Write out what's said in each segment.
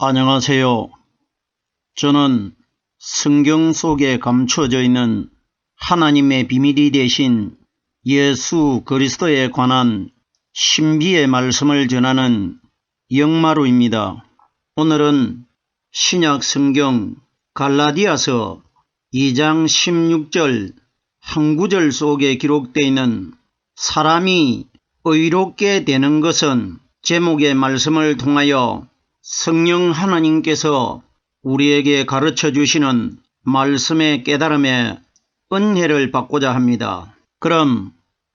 안녕하세요. 저는 성경 속에 감춰져 있는 하나님의 비밀이 되신 예수 그리스도에 관한 신비의 말씀을 전하는 영마루입니다. 오늘은 신약 성경 갈라디아서 2장 16절 한 구절 속에 기록되어 있는 사람이 의롭게 되는 것은 제목의 말씀을 통하여 성령 하나님께서 우리에게 가르쳐 주시는 말씀의 깨달음에 은혜를 받고자 합니다. 그럼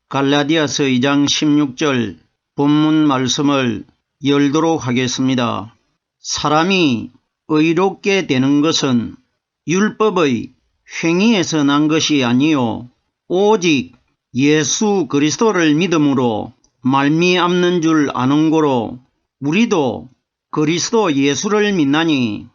갈라디아서 2장 16절 본문 말씀을 열도록 하겠습니다. 사람이 의롭게 되는 것은 율법의 행위에서 난 것이 아니요 오직 예수 그리스도를 믿음으로 말미암는 줄 아는 고로 우리도 그리스도 예수를 믿나니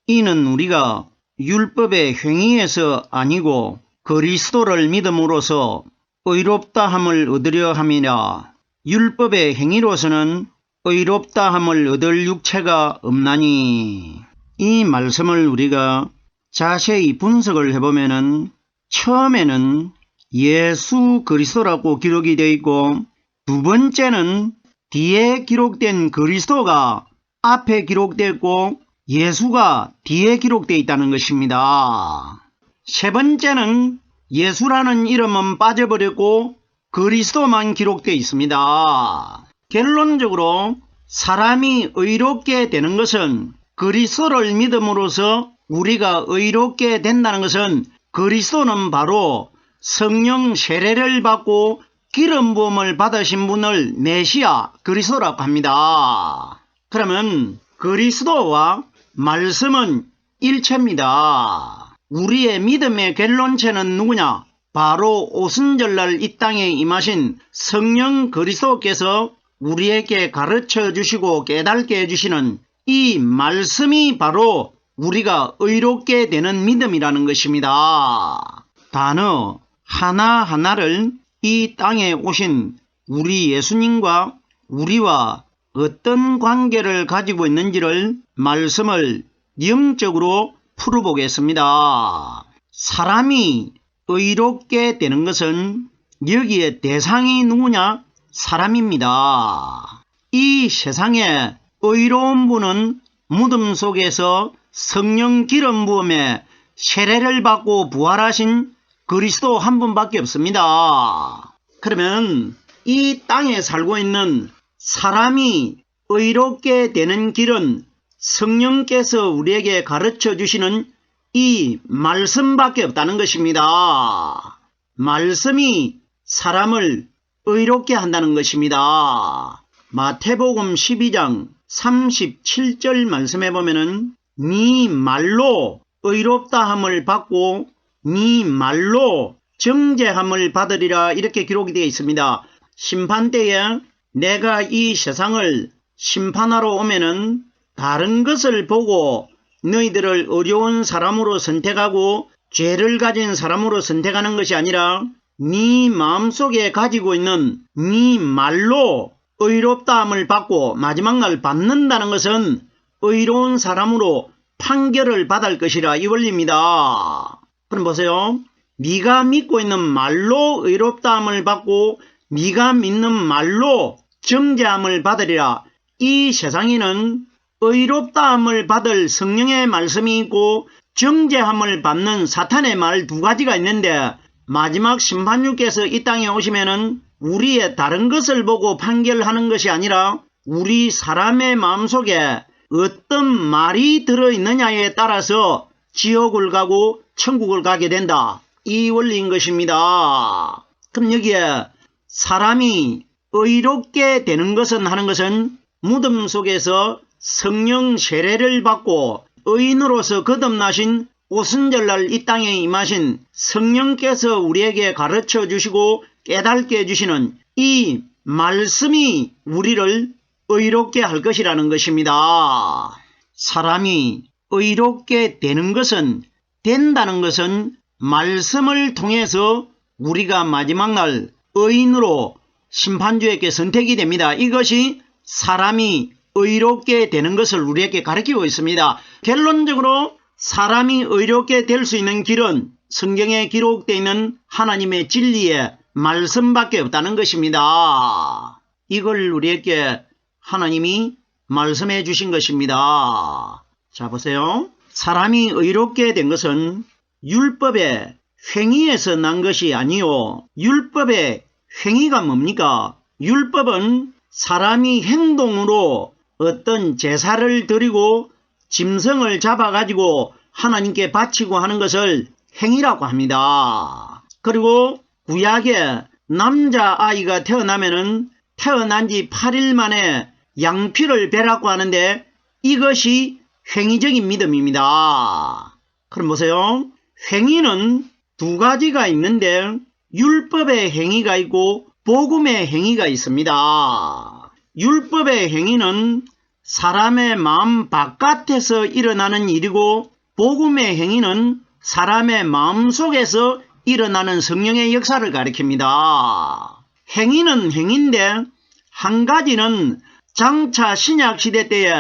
이는 우리가 율법의 행위에서 아니고 그리스도를 믿음으로써 의롭다함을 얻으려 함이라. 율법의 행위로서는 의롭다함을 얻을 육체가 없나니. 이 말씀을 우리가 자세히 분석을 해보면은 처음에는 예수 그리스도라고 기록이 되어 있고 두 번째는 뒤에 기록된 그리스도가 앞에 기록되었고 예수가 뒤에 기록되어 있다는 것입니다. 세 번째는 예수라는 이름은 빠져버렸고 그리스도만 기록되어 있습니다. 결론적으로 사람이 의롭게 되는 것은 그리스도를 믿음으로써 우리가 의롭게 된다는 것은 그리스도는 바로 성령 세례를 받고 기름 부음을 받으신 분을 메시아 그리스도라고 합니다. 그러면 그리스도와 말씀은 일체입니다. 우리의 믿음의 결론체는 누구냐? 바로 오순절날 이 땅에 임하신 성령 그리스도께서 우리에게 가르쳐 주시고 깨닫게 해주시는 이 말씀이 바로 우리가 의롭게 되는 믿음이라는 것입니다. 단어 하나하나를 이 땅에 오신 우리 예수님과 우리와 어떤 관계를 가지고 있는지를 말씀을 영적으로 풀어보겠습니다. 사람이 의롭게 되는 것은 여기에 대상이 누구냐? 사람입니다. 이 세상에 의로운 분은 무덤 속에서 성령 기름 부음에 세례를 받고 부활하신 그리스도 한 분밖에 없습니다. 그러면 이 땅에 살고 있는 사람이 의롭게 되는 길은 성령께서 우리에게 가르쳐 주시는 이 말씀밖에 없다는 것입니다. 말씀이 사람을 의롭게 한다는 것입니다. 마태복음 12장 37절 말씀해 보면은 네 말로 의롭다함을 받고 네 말로 정죄함을 받으리라 이렇게 기록이 되어 있습니다. 심판때에 내가 이 세상을 심판하러 오면은 다른 것을 보고 너희들을 어려운 사람으로 선택하고 죄를 가진 사람으로 선택하는 것이 아니라 네 마음속에 가지고 있는 네 말로 의롭다함을 받고 마지막 날 받는다는 것은 의로운 사람으로 판결을 받을 것이라 이 원리입니다. 그럼 보세요. 네가 믿고 있는 말로 의롭다함을 받고 네가 믿는 말로 정죄함을 받으리라. 이 세상에는 의롭다함을 받을 성령의 말씀이 있고 정죄함을 받는 사탄의 말 두 가지가 있는데 마지막 심판주께서 이 땅에 오시면은 우리의 다른 것을 보고 판결하는 것이 아니라 우리 사람의 마음속에 어떤 말이 들어있느냐에 따라서 지옥을 가고 천국을 가게 된다. 이 원리인 것입니다. 그럼 여기에 사람이 의롭게 되는 것은 하는 것은 무덤 속에서 성령 세례를 받고 의인으로서 거듭나신 오순절날 이 땅에 임하신 성령께서 우리에게 가르쳐 주시고 깨닫게 해주시는 이 말씀이 우리를 의롭게 할 것이라는 것입니다. 사람이 의롭게 되는 것은 된다는 것은 말씀을 통해서 우리가 마지막 날 의인으로 심판주에게 선택이 됩니다. 이것이 사람이 의롭게 되는 것을 우리에게 가르치고 있습니다. 결론적으로 사람이 의롭게 될 수 있는 길은 성경에 기록되어 있는 하나님의 진리의 말씀밖에 없다는 것입니다. 이걸 우리에게 하나님이 말씀해 주신 것입니다. 자, 보세요. 사람이 의롭게 된 것은 율법의 행위에서 난 것이 아니요. 율법의 행위가 뭡니까? 율법은 사람이 행동으로 어떤 제사를 드리고 짐승을 잡아가지고 하나님께 바치고 하는 것을 행위라고 합니다. 그리고 구약에 남자아이가 태어나면은 태어난 지 8일 만에 양피를 베라고 하는데 이것이 행위적인 믿음입니다. 그럼 보세요. 행위는 두 가지가 있는데 율법의 행위가 있고 복음의 행위가 있습니다. 율법의 행위는 사람의 마음 바깥에서 일어나는 일이고 복음의 행위는 사람의 마음속에서 일어나는 성령의 역사를 가리킵니다. 행위는 행위인데 한 가지는 장차 신약시대 때에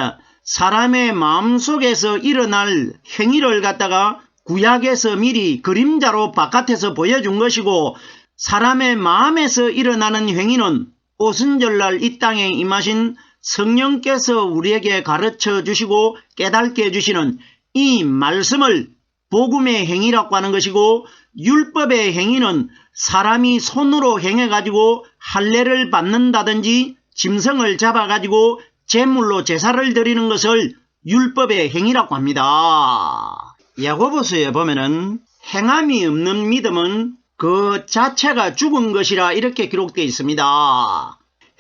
사람의 마음속에서 일어날 행위를 갖다가 구약에서 미리 그림자로 바깥에서 보여준 것이고 사람의 마음에서 일어나는 행위는 오순절날 이 땅에 임하신 성령께서 우리에게 가르쳐 주시고 깨닫게 해주시는 이 말씀을 복음의 행위라고 하는 것이고 율법의 행위는 사람이 손으로 행해가지고 할례를 받는다든지 짐승을 잡아가지고 제물로 제사를 드리는 것을 율법의 행위라고 합니다. 야고보서에 보면은 행함이 없는 믿음은 그 자체가 죽은 것이라 이렇게 기록되어 있습니다.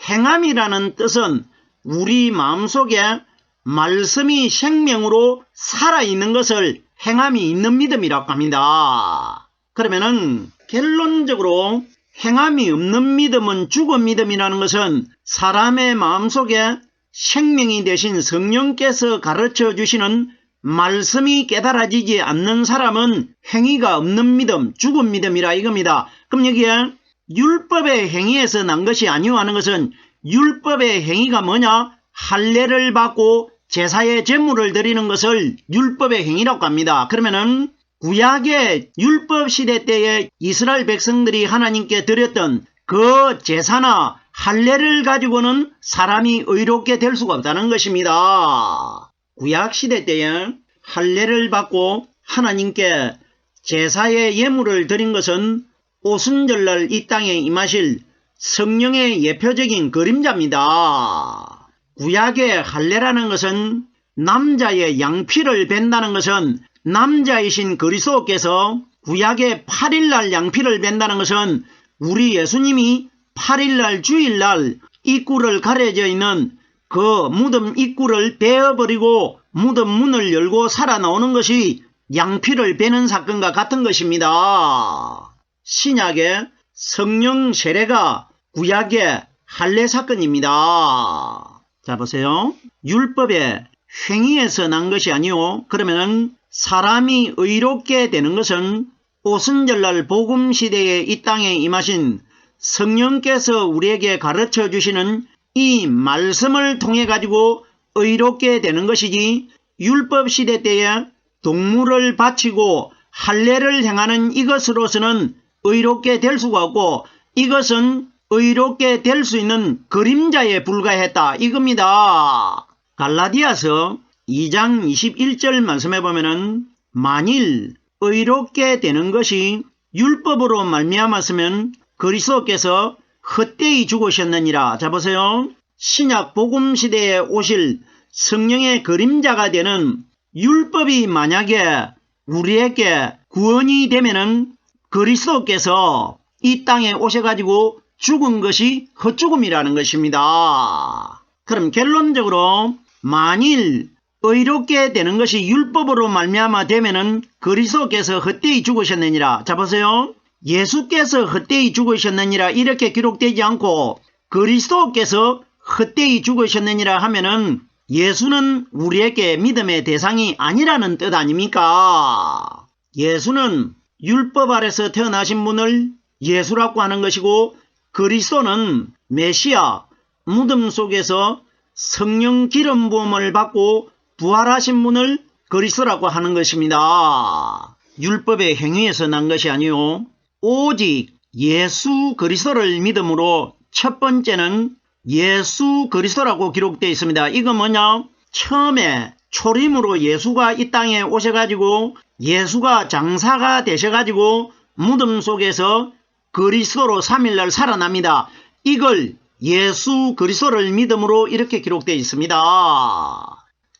행함이라는 뜻은 우리 마음속에 말씀이 생명으로 살아있는 것을 행함이 있는 믿음이라고 합니다. 그러면은 결론적으로 행함이 없는 믿음은 죽은 믿음이라는 것은 사람의 마음속에 생명이 되신 성령께서 가르쳐 주시는 말씀이 깨달아지지 않는 사람은 행위가 없는 믿음, 죽은 믿음이라 이겁니다. 그럼 여기에 율법의 행위에서 난 것이 아니오 하는 것은 율법의 행위가 뭐냐? 할례를 받고 제사의 제물을 드리는 것을 율법의 행위라고 합니다. 그러면은 구약의 율법 시대 때에 이스라엘 백성들이 하나님께 드렸던 그 제사나 할례를 가지고는 사람이 의롭게 될 수가 없다는 것입니다. 구약 시대 때에 할례를 받고 하나님께 제사의 예물을 드린 것은 오순절날 이 땅에 임하실 성령의 예표적인 그림자입니다. 구약의 할례라는 것은 남자의 양피를 벤다는 것은 남자이신 그리스도께서 구약의 8일날 양피를 벤다는 것은 우리 예수님이 8일날 주일날 입구를 가려져 있는 그 무덤 입구를 베어버리고 무덤 문을 열고 살아나오는 것이 양피를 베는 사건과 같은 것입니다. 신약의 성령 세례가 구약의 할례 사건입니다. 자, 보세요. 율법의 행위에서 난 것이 아니오. 그러면 사람이 의롭게 되는 것은 오순절날 복음시대에 이 땅에 임하신 성령께서 우리에게 가르쳐 주시는 이 말씀을 통해 가지고 의롭게 되는 것이지 율법시대 때에 동물을 바치고 할례를 행하는 이것으로서는 의롭게 될 수가 없고 이것은 의롭게 될 수 있는 그림자에 불과했다 이겁니다. 갈라디아서 2장 21절 말씀해 보면은 만일 의롭게 되는 것이 율법으로 말미암았으면 그리스도께서 헛되이 죽으셨느니라. 자, 보세요. 신약 복음 시대에 오실 성령의 그림자가 되는 율법이 만약에 우리에게 구원이 되면은 그리스도께서 이 땅에 오셔가지고 죽은 것이 헛죽음이라는 것입니다. 그럼 결론적으로 만일 의롭게 되는 것이 율법으로 말미암아 되면은 그리스도께서 헛되이 죽으셨느니라. 자, 보세요. 예수께서 헛되이 죽으셨느니라 이렇게 기록되지 않고 그리스도께서 헛되이 죽으셨느니라 하면은 예수는 우리에게 믿음의 대상이 아니라는 뜻 아닙니까? 예수는 율법 아래서 태어나신 분을 예수라고 하는 것이고 그리스도는 메시아, 무덤 속에서 성령 기름 부음을 받고 부활하신 분을 그리스도라고 하는 것입니다. 율법의 행위에서 난 것이 아니요 오직 예수 그리스도를 믿음으로 첫 번째는 예수 그리스도라고 기록되어 있습니다. 이거 뭐냐? 처음에 초림으로 예수가 이 땅에 오셔가지고 예수가 장사가 되셔가지고 무덤 속에서 그리스도로 3일날 살아납니다. 이걸 예수 그리스도를 믿음으로 이렇게 기록되어 있습니다.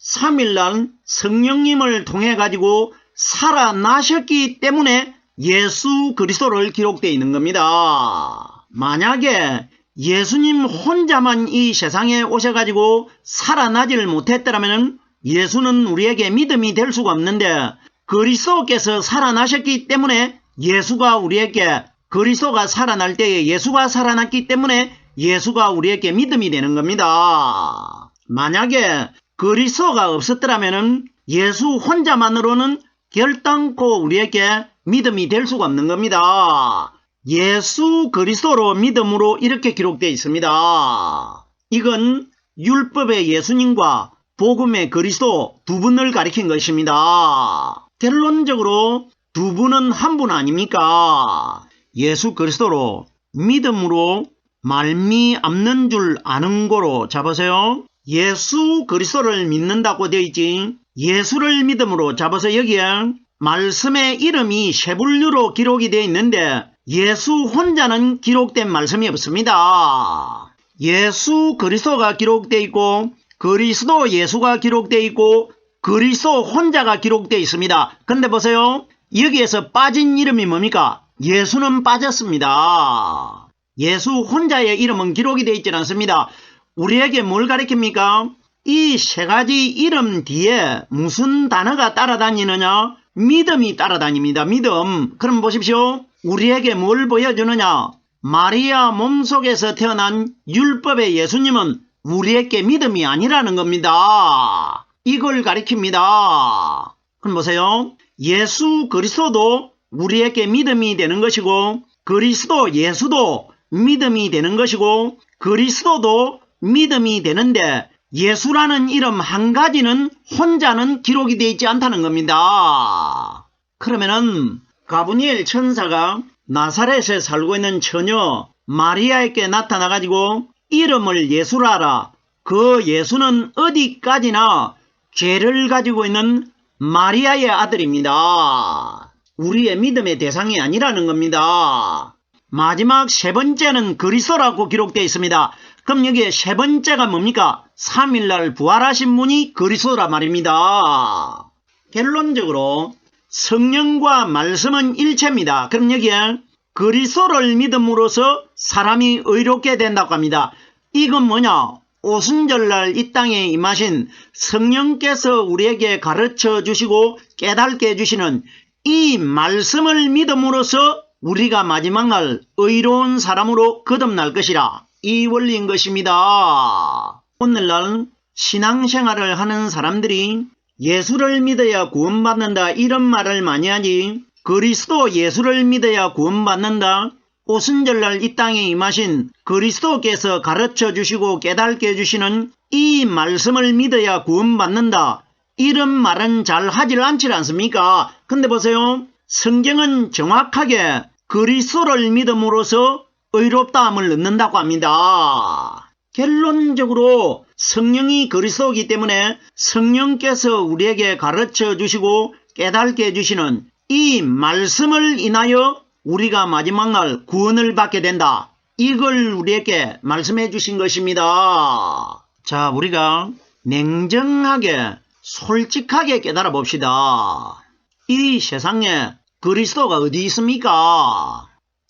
3일날 성령님을 통해 가지고 살아나셨기 때문에 예수 그리스도를 기록되어 있는 겁니다. 만약에 예수님 혼자만 이 세상에 오셔가지고 살아나지를 못했더라면 예수는 우리에게 믿음이 될 수가 없는데 그리스도께서 살아나셨기 때문에 예수가 우리에게 그리스도가 살아날 때에 예수가 살아났기 때문에 예수가 우리에게 믿음이 되는 겁니다. 만약에 그리스도가 없었더라면 예수 혼자만으로는 결단코 우리에게 믿음이 될 수가 없는 겁니다. 예수 그리스도로 믿음으로 이렇게 기록되어 있습니다. 이건 율법의 예수님과 복음의 그리스도 두 분을 가리킨 것입니다. 결론적으로 두 분은 한 분 아닙니까? 예수 그리스도로 믿음으로 말미암는 줄 아는 거로 잡으세요. 예수 그리스도를 믿는다고 되어 있지 예수를 믿음으로 잡아서 여기에 말씀의 이름이 세 분류로 기록이 되어 있는데 예수 혼자는 기록된 말씀이 없습니다. 예수 그리스도가 기록되어 있고 그리스도 예수가 기록되어 있고 그리스도 혼자가 기록되어 있습니다. 그런데 보세요. 여기에서 빠진 이름이 뭡니까? 예수는 빠졌습니다. 예수 혼자의 이름은 기록이 되어 있지 않습니다. 우리에게 뭘 가리킵니까? 이 세 가지 이름 뒤에 무슨 단어가 따라다니느냐? 믿음이 따라다닙니다. 믿음. 그럼 보십시오. 우리에게 뭘 보여주느냐? 마리아 몸속에서 태어난 율법의 예수님은 우리에게 믿음이 아니라는 겁니다. 이걸 가리킵니다. 그럼 보세요. 예수 그리스도도 우리에게 믿음이 되는 것이고 그리스도 예수도 믿음이 되는 것이고 그리스도도 믿음이 되는데 예수라는 이름 한 가지는 혼자는 기록이 되어 있지 않다는 겁니다. 그러면은 가브리엘 천사가 나사렛에 살고 있는 처녀 마리아에게 나타나가지고 이름을 예수라 하라. 그 예수는 어디까지나 죄를 가지고 있는 마리아의 아들입니다. 우리의 믿음의 대상이 아니라는 겁니다. 마지막 세 번째는 그리스도라고 기록되어 있습니다. 그럼 여기에 세 번째가 뭡니까? 3일날 부활하신 분이 그리스도라 말입니다. 결론적으로 성령과 말씀은 일체입니다. 그럼 여기에 그리스도를 믿음으로써 사람이 의롭게 된다고 합니다. 이건 뭐냐? 오순절날 이 땅에 임하신 성령께서 우리에게 가르쳐 주시고 깨닫게 해주시는 이 말씀을 믿음으로써 우리가 마지막 날 의로운 사람으로 거듭날 것이라. 이 원리인 것입니다. 오늘날 신앙생활을 하는 사람들이 예수를 믿어야 구원받는다 이런 말을 많이 하지 그리스도 예수를 믿어야 구원받는다 오순절날 이 땅에 임하신 그리스도께서 가르쳐 주시고 깨닫게 해주시는 이 말씀을 믿어야 구원받는다 이런 말은 잘 하질 않지 않습니까? 근데 보세요. 성경은 정확하게 그리스도를 믿음으로써 의롭다함을 얻는다고 합니다. 결론적으로 성령이 그리스도이기 때문에 성령께서 우리에게 가르쳐 주시고 깨닫게 해주시는 이 말씀을 인하여 우리가 마지막 날 구원을 받게 된다. 이걸 우리에게 말씀해 주신 것입니다. 자, 우리가 냉정하게 솔직하게 깨달아 봅시다. 이 세상에 그리스도가 어디 있습니까?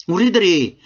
우리들이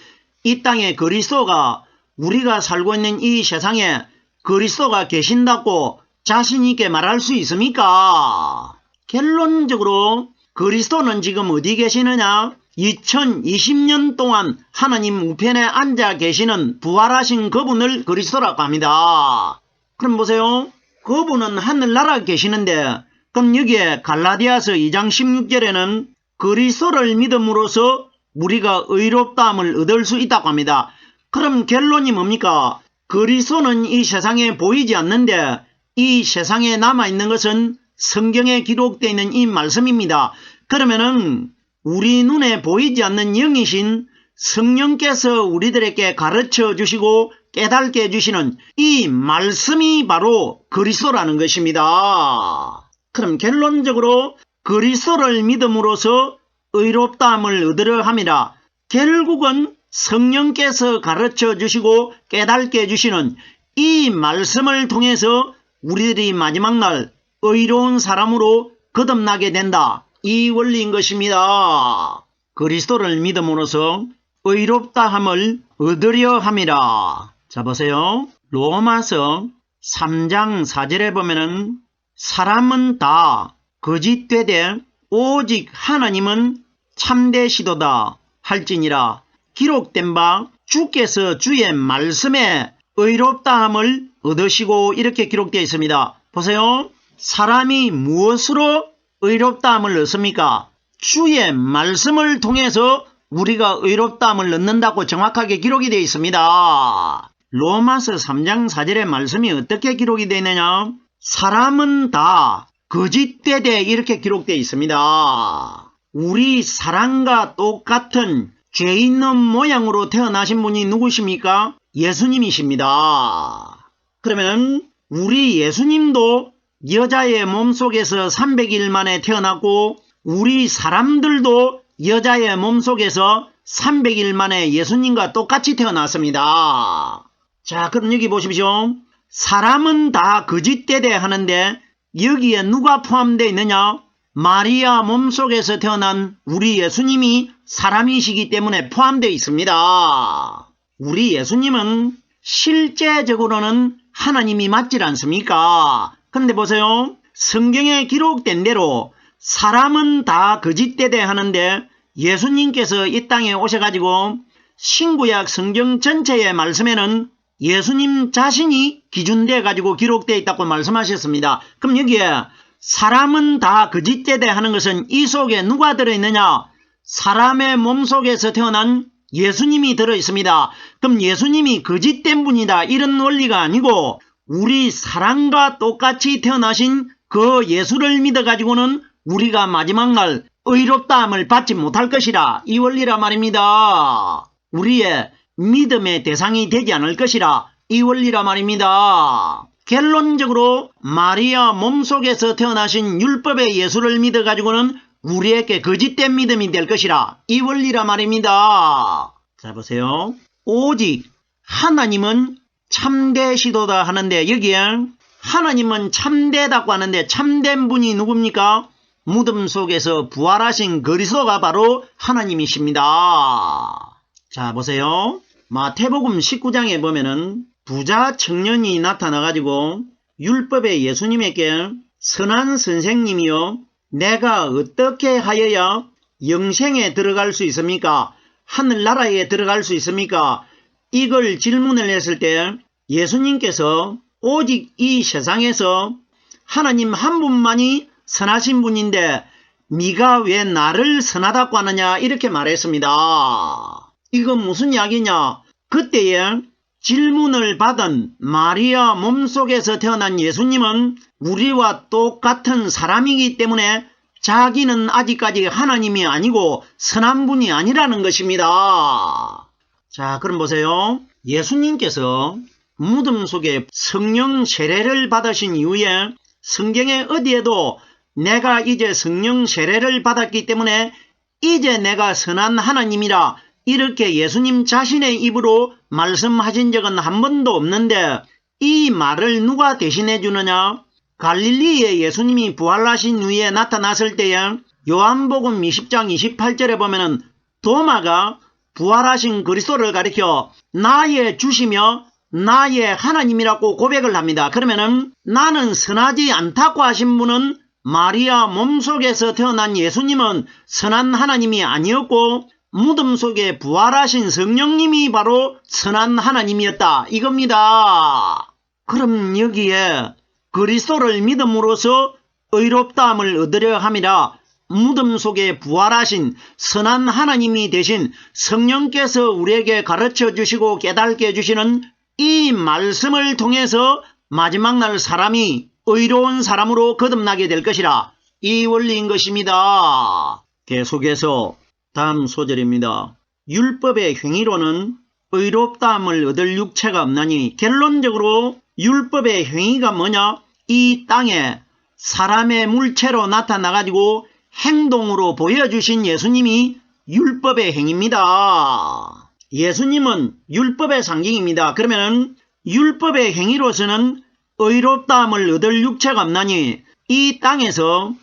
이 땅에 그리스도가 우리가 살고 있는 이 세상에 그리스도가 계신다고 자신있게 말할 수 있습니까? 결론적으로 그리스도는 지금 어디 계시느냐? 2020년 동안 하나님 우편에 앉아 계시는 부활하신 그분을 그리스도라고 합니다. 그럼 보세요. 그분은 하늘나라에 계시는데 그럼 여기에 갈라디아서 2장 16절에는 그리스도를 믿음으로써 우리가 의롭다함을 얻을 수 있다고 합니다. 그럼 결론이 뭡니까? 그리스도는 이 세상에 보이지 않는데 이 세상에 남아있는 것은 성경에 기록되어 있는 이 말씀입니다. 그러면은 우리 눈에 보이지 않는 영이신 성령께서 우리들에게 가르쳐 주시고 깨닫게 해주시는 이 말씀이 바로 그리스도라는 것입니다. 그럼 결론적으로 그리스도를 믿음으로써 의롭다함을 얻으려 함이라. 결국은 성령께서 가르쳐 주시고 깨닫게 해주시는 이 말씀을 통해서 우리들이 마지막 날 의로운 사람으로 거듭나게 된다. 이 원리인 것입니다. 그리스도를 믿음으로써 의롭다함을 얻으려 함이라. 자 보세요. 로마서 3장 4절에 보면은 사람은 다 거짓되되 오직 하나님은 참되시도다 할지니라. 기록된 바 주께서 주의 말씀에 의롭다함을 얻으시고 이렇게 기록되어 있습니다. 보세요. 사람이 무엇으로 의롭다함을 얻습니까? 주의 말씀을 통해서 우리가 의롭다함을 얻는다고 정확하게 기록이 되어 있습니다. 로마서 3장 4절의 말씀이 어떻게 기록이 되어 있느냐? 사람은 다 거짓되되 이렇게 기록되어 있습니다. 우리 사람과 똑같은 죄 있는 모양으로 태어나신 분이 누구십니까? 예수님이십니다. 그러면 우리 예수님도 여자의 몸속에서 300일 만에 태어났고 우리 사람들도 여자의 몸속에서 300일 만에 예수님과 똑같이 태어났습니다. 자, 그럼 여기 보십시오. 사람은 다 거짓되되 하는데 여기에 누가 포함되어 있느냐? 마리아 몸속에서 태어난 우리 예수님이 사람이시기 때문에 포함되어 있습니다. 우리 예수님은 실제적으로는 하나님이 맞질 않습니까? 근데 보세요. 성경에 기록된 대로 사람은 다 거짓되되 하는데 예수님께서 이 땅에 오셔가지고 신구약 성경 전체의 말씀에는 예수님 자신이 기준되어 가지고 기록되어 있다고 말씀하셨습니다. 그럼 여기에 사람은 다 거짓되되 하는 것은 이 속에 누가 들어있느냐? 사람의 몸속에서 태어난 예수님이 들어있습니다. 그럼 예수님이 거짓된 분이다 이런 원리가 아니고 우리 사람과 똑같이 태어나신 그 예수를 믿어가지고는 우리가 마지막 날 의롭다함을 받지 못할 것이라 이 원리라 말입니다. 우리의 믿음의 대상이 되지 않을 것이라 이 원리라 말입니다. 결론적으로 마리아 몸속에서 태어나신 율법의 예수를 믿어가지고는 우리에게 거짓된 믿음이 될 것이라 이 원리라 말입니다. 자 보세요. 오직 하나님은 참되시도다 하는데 여기에 하나님은 참되다고 하는데 참된 분이 누굽니까? 무덤 속에서 부활하신 그리스도가 바로 하나님이십니다. 자 보세요. 마태복음 19장에 보면은 부자 청년이 나타나가지고 율법의 예수님에게 선한 선생님이요 내가 어떻게 하여야 영생에 들어갈 수 있습니까? 하늘나라에 들어갈 수 있습니까? 이걸 질문을 했을 때 예수님께서 오직 이 세상에서 하나님 한 분만이 선하신 분인데 네가 왜 나를 선하다고 하느냐 이렇게 말했습니다. 이건 무슨 이야기냐? 그때에 질문을 받은 마리아 몸속에서 태어난 예수님은 우리와 똑같은 사람이기 때문에 자기는 아직까지 하나님이 아니고 선한 분이 아니라는 것입니다. 자, 그럼 보세요. 예수님께서 무덤 속에 성령 세례를 받으신 이후에 성경에 어디에도 내가 이제 성령 세례를 받았기 때문에 이제 내가 선한 하나님이라 이렇게 예수님 자신의 입으로 말씀하신 적은 한 번도 없는데 이 말을 누가 대신해 주느냐? 갈릴리에 예수님이 부활하신 후에 나타났을 때에 요한복음 20장 28절에 보면은 도마가 부활하신 그리스도를 가리켜 나의 주시며 나의 하나님이라고 고백을 합니다. 그러면은 나는 선하지 않다고 하신 분은 마리아 몸속에서 태어난 예수님은 선한 하나님이 아니었고 무덤 속에 부활하신 성령님이 바로 선한 하나님이었다 이겁니다. 그럼 여기에 그리스도를 믿음으로써 의롭다함을 얻으려 함이라 무덤 속에 부활하신 선한 하나님이 되신 성령께서 우리에게 가르쳐 주시고 깨닫게 해주시는 이 말씀을 통해서 마지막 날 사람이 의로운 사람으로 거듭나게 될 것이라. 이 원리인 것입니다. 계속해서 다음 소절입니다. 율법의 행위로는 의롭다함을 얻을 육체가 없나니, 결론적으로 율법의 행위가 뭐냐? 이 땅에 사람의 물체로 나타나가지고 행동으로 보여주신 예수님이 율법의 행위입니다. 예수님은 율법의 상징입니다. 그러면 율법의 행위로서는 의롭다함을 얻을 육체가 없나니, 이 땅에서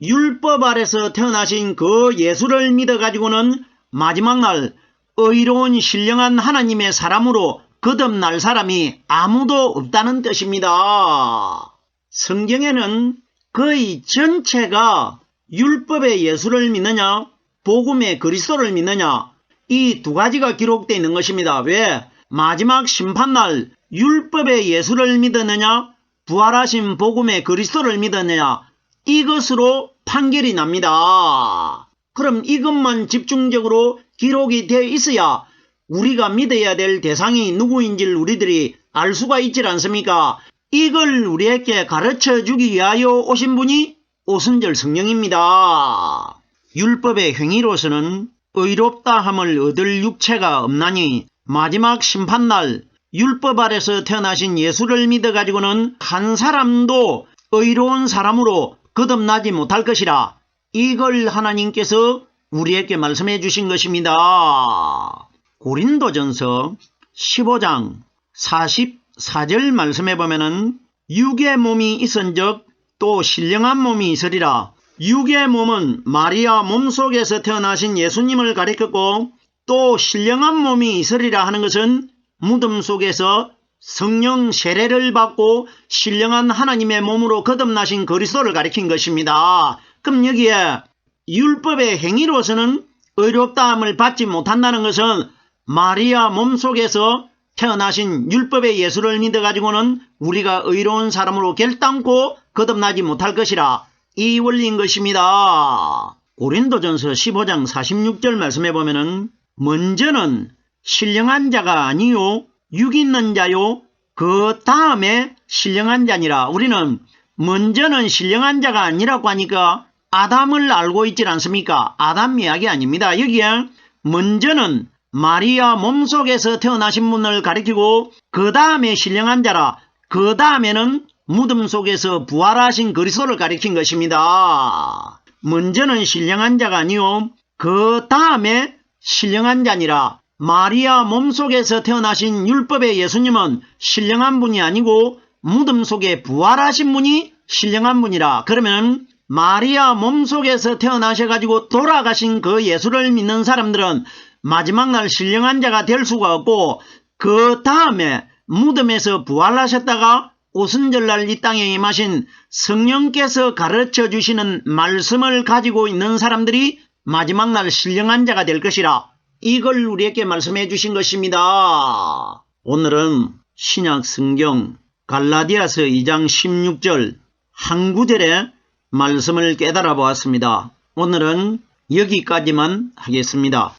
율법 아래서 태어나신 그 예수를 믿어가지고는 마지막 날 의로운 신령한 하나님의 사람으로 거듭날 사람이 아무도 없다는 뜻입니다. 성경에는 거의 전체가 율법의 예수를 믿느냐, 복음의 그리스도를 믿느냐, 이 두 가지가 기록되어 있는 것입니다. 왜? 마지막 심판날 율법의 예수를 믿었느냐, 부활하신 복음의 그리스도를 믿었느냐, 이것으로 판결이 납니다. 그럼 이것만 집중적으로 기록이 되어 있어야 우리가 믿어야 될 대상이 누구인지를 우리들이 알 수가 있지 않습니까? 이걸 우리에게 가르쳐 주기 위하여 오신 분이 오순절 성령입니다. 율법의 행위로서는 의롭다함을 얻을 육체가 없나니, 마지막 심판날 율법 아래서 태어나신 예수를 믿어가지고는 한 사람도 의로운 사람으로 거듭나지 못할 것이라. 이걸 하나님께서 우리에게 말씀해 주신 것입니다. 고린도전서 15장 44절 말씀해 보면은 육의 몸이 있은즉 또 신령한 몸이 있으리라. 육의 몸은 마리아 몸속에서 태어나신 예수님을 가리켰고, 또 신령한 몸이 있으리라 하는 것은 무덤 속에서 성령 세례를 받고 신령한 하나님의 몸으로 거듭나신 그리스도를 가리킨 것입니다. 그럼 여기에 율법의 행위로서는 의롭다함을 받지 못한다는 것은 마리아 몸속에서 태어나신 율법의 예수를 믿어가지고는 우리가 의로운 사람으로 결단코 거듭나지 못할 것이라. 이 원리인 것입니다. 고린도전서 15장 46절 말씀해 보면은 먼저는 신령한 자가 아니요 육 있는 자요 그 다음에 신령한 자니라. 우리는 먼저는 신령한 자가 아니라고 하니까 아담을 알고 있지 않습니까? 아담 이야기 아닙니다. 여기에 먼저는 마리아 몸속에서 태어나신 분을 가리키고 그 다음에 신령한 자라, 그 다음에는 무덤 속에서 부활하신 그리스도를 가리킨 것입니다. 먼저는 신령한 자가 아니요 그 다음에 신령한 자니라. 마리아 몸속에서 태어나신 율법의 예수님은 신령한 분이 아니고 무덤 속에 부활하신 분이 신령한 분이라. 그러면 마리아 몸속에서 태어나셔가지고 돌아가신 그 예수를 믿는 사람들은 마지막 날 신령한 자가 될 수가 없고, 그 다음에 무덤에서 부활하셨다가 오순절날 이 땅에 임하신 성령께서 가르쳐 주시는 말씀을 가지고 있는 사람들이 마지막 날 신령한 자가 될 것이라. 이걸 우리에게 말씀해 주신 것입니다. 오늘은 신약 성경 갈라디아서 2장 16절 한 구절의 말씀을 깨달아 보았습니다. 오늘은 여기까지만 하겠습니다.